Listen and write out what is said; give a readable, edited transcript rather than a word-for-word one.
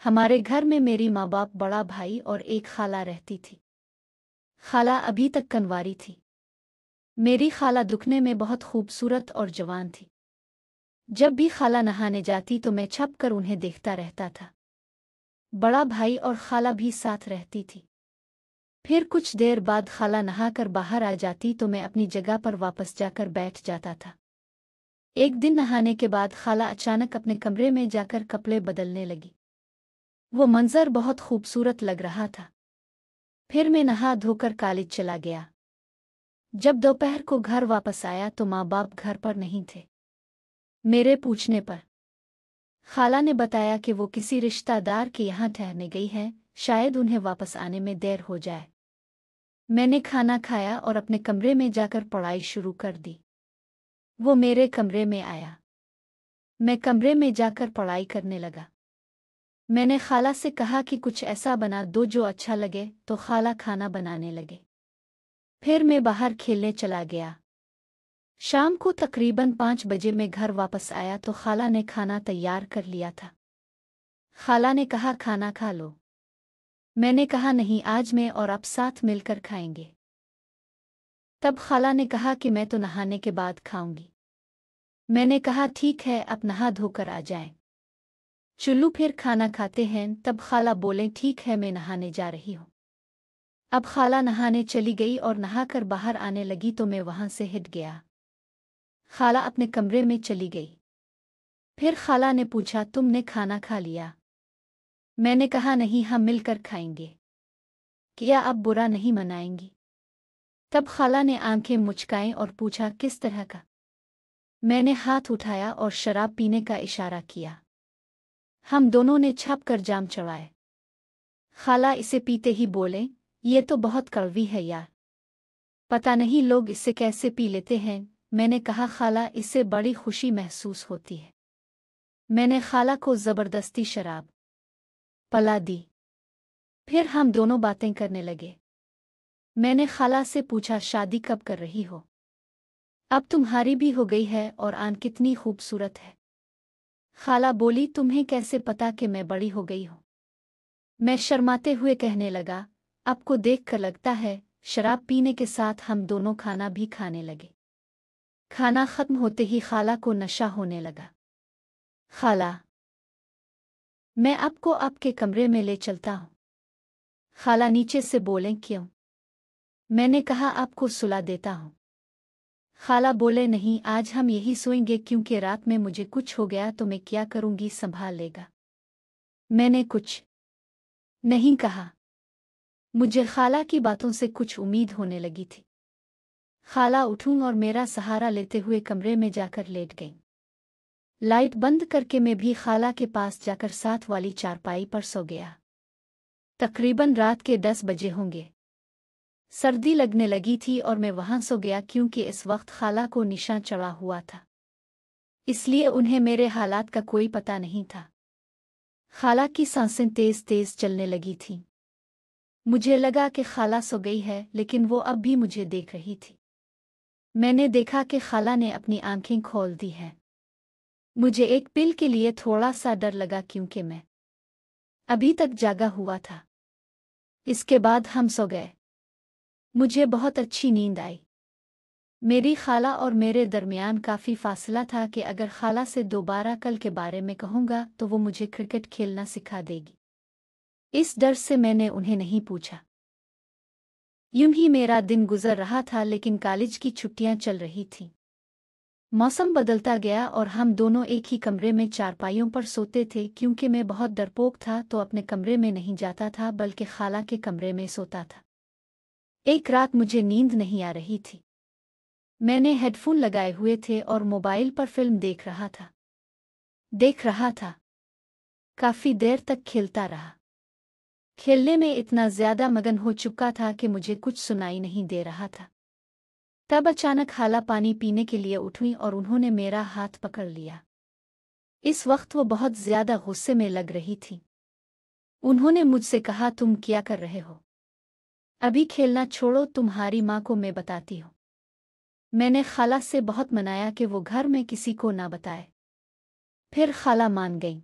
हमारे घर में मेरी माँ बाप, बड़ा भाई और एक खाला रहती थी। खाला अभी तक कन्वारी थी। मेरी खाला दिखने में बहुत खूबसूरत और जवान थी। जब भी खाला नहाने जाती तो मैं छप कर उन्हें देखता रहता था। बड़ा भाई और खाला भी साथ रहती थी। फिर कुछ देर बाद खाला नहाकर बाहर आ जाती तो मैं अपनी जगह पर वापस जाकर बैठ जाता था। एक दिन नहाने के बाद खाला अचानक अपने कमरे में जाकर कपड़े बदलने लगी। वो मंजर बहुत खूबसूरत लग रहा था। फिर मैं नहा धोकर कॉलेज चला गया। जब दोपहर को घर वापस आया तो माँ बाप घर पर नहीं थे। मेरे पूछने पर खाला ने बताया कि वो किसी रिश्तेदार के यहाँ ठहरने गई है, शायद उन्हें वापस आने में देर हो जाए। मैंने खाना खाया और अपने कमरे में जाकर पढ़ाई शुरू कर दी। वो मेरे कमरे में आया। मैं कमरे में जाकर पढ़ाई करने लगा। मैंने खाला से कहा कि कुछ ऐसा बना दो जो अच्छा लगे, तो खाला खाना बनाने लगे। फिर मैं बाहर खेलने चला गया। शाम को तकरीबन 5 बजे मैं घर वापस आया तो खाला ने खाना तैयार कर लिया था। खाला ने कहा, खाना खा लो। मैंने कहा, नहीं, आज मैं और आप साथ मिलकर खाएंगे। तब खाला ने कहा कि मैं तो नहाने के बाद खाऊंगी। मैंने कहा, ठीक है, अब नहा धोकर आ जाएं। चुल्लू फिर खाना खाते हैं। तब खाला बोले, ठीक है, मैं नहाने जा रही हूँ। अब खाला नहाने चली गई और नहाकर बाहर आने लगी तो मैं वहां से हट गया। खाला अपने कमरे में चली गई। फिर खाला ने पूछा, तुमने खाना खा लिया? मैंने कहा, नहीं, हम मिलकर खाएंगे। क्या आप बुरा नहीं मनाएंगी? तब खाला ने आंखें मुचकाईं और पूछा, किस तरह का? मैंने हाथ उठाया और शराब पीने का इशारा किया। हम दोनों ने छप कर जाम चढ़ाए। खाला इसे पीते ही बोले, ये तो बहुत कड़वी है यार, पता नहीं लोग इससे कैसे पी लेते हैं। मैंने कहा, खाला, इससे बड़ी खुशी महसूस होती है। मैंने खाला को जबरदस्ती शराब पिला दी। फिर हम दोनों बातें करने लगे। मैंने खाला से पूछा, शादी कब कर रही हो? अब तुम्हारी भी हो गई है और आन कितनी खूबसूरत है। खाला बोली, तुम्हें कैसे पता कि मैं बड़ी हो गई हूँ? मैं शर्माते हुए कहने लगा, आपको देखकर लगता है। शराब पीने के साथ हम दोनों खाना भी खाने लगे। खाना खत्म होते ही खाला को नशा होने लगा। खाला, मैं आपको आपके कमरे में ले चलता हूँ। खाला नीचे से बोले, क्यों? मैंने कहा, आपको सुला देता हूँ। खाला बोले, नहीं, आज हम यही सोएंगे क्योंकि रात में मुझे कुछ हो गया तो मैं क्या करूँगी, संभाल लेगा। मैंने कुछ नहीं कहा। मुझे खाला की बातों से कुछ उम्मीद होने लगी थी। खाला उठूं और मेरा सहारा लेते हुए कमरे में जाकर लेट गई। लाइट बंद करके मैं भी खाला के पास जाकर साथ वाली चारपाई पर सो गया। तकरीबन रात के 10 बजे होंगे। सर्दी लगने लगी थी और मैं वहां सो गया क्योंकि इस वक्त खाला को निशान चढ़ा हुआ था, इसलिए उन्हें मेरे हालात का कोई पता नहीं था। खाला की सांसें तेज तेज चलने लगी थीं। मुझे लगा कि खाला सो गई है, लेकिन वो अब भी मुझे देख रही थी। मैंने देखा कि खाला ने अपनी आंखें खोल दी हैं। मुझे एक पल के लिए थोड़ा सा डर लगा क्योंकि मैं अभी तक जागा हुआ था। इसके बाद हम सो गए। मुझे बहुत अच्छी नींद आई। मेरी खाला और मेरे दरमियान काफ़ी फासला था कि अगर खाला से दोबारा कल के बारे में कहूँगा तो वो मुझे क्रिकेट खेलना सिखा देगी। इस डर से मैंने उन्हें नहीं पूछा। यूं ही मेरा दिन गुजर रहा था, लेकिन कॉलेज की छुट्टियां चल रही थीं। मौसम बदलता गया और हम दोनों एक ही कमरे में चारपाइयों पर सोते थे। क्योंकि मैं बहुत डरपोक था तो अपने कमरे में नहीं जाता था, बल्कि खाला के कमरे में सोता था। एक रात मुझे नींद नहीं आ रही थी। मैंने हेडफोन लगाए हुए थे और मोबाइल पर फिल्म देख रहा था। काफी देर तक खेलता रहा। खेलने में इतना ज्यादा मगन हो चुका था कि मुझे कुछ सुनाई नहीं दे रहा था। तब अचानक खाला पानी पीने के लिए उठी और उन्होंने मेरा हाथ पकड़ लिया। इस वक्त वो बहुत ज्यादा गुस्से में लग रही थी। उन्होंने मुझसे कहा, तुम क्या कर रहे हो? अभी खेलना छोड़ो, तुम्हारी माँ को मैं बताती हूँ। मैंने खाला से बहुत मनाया कि वो घर में किसी को ना बताए। फिर खाला मान गई।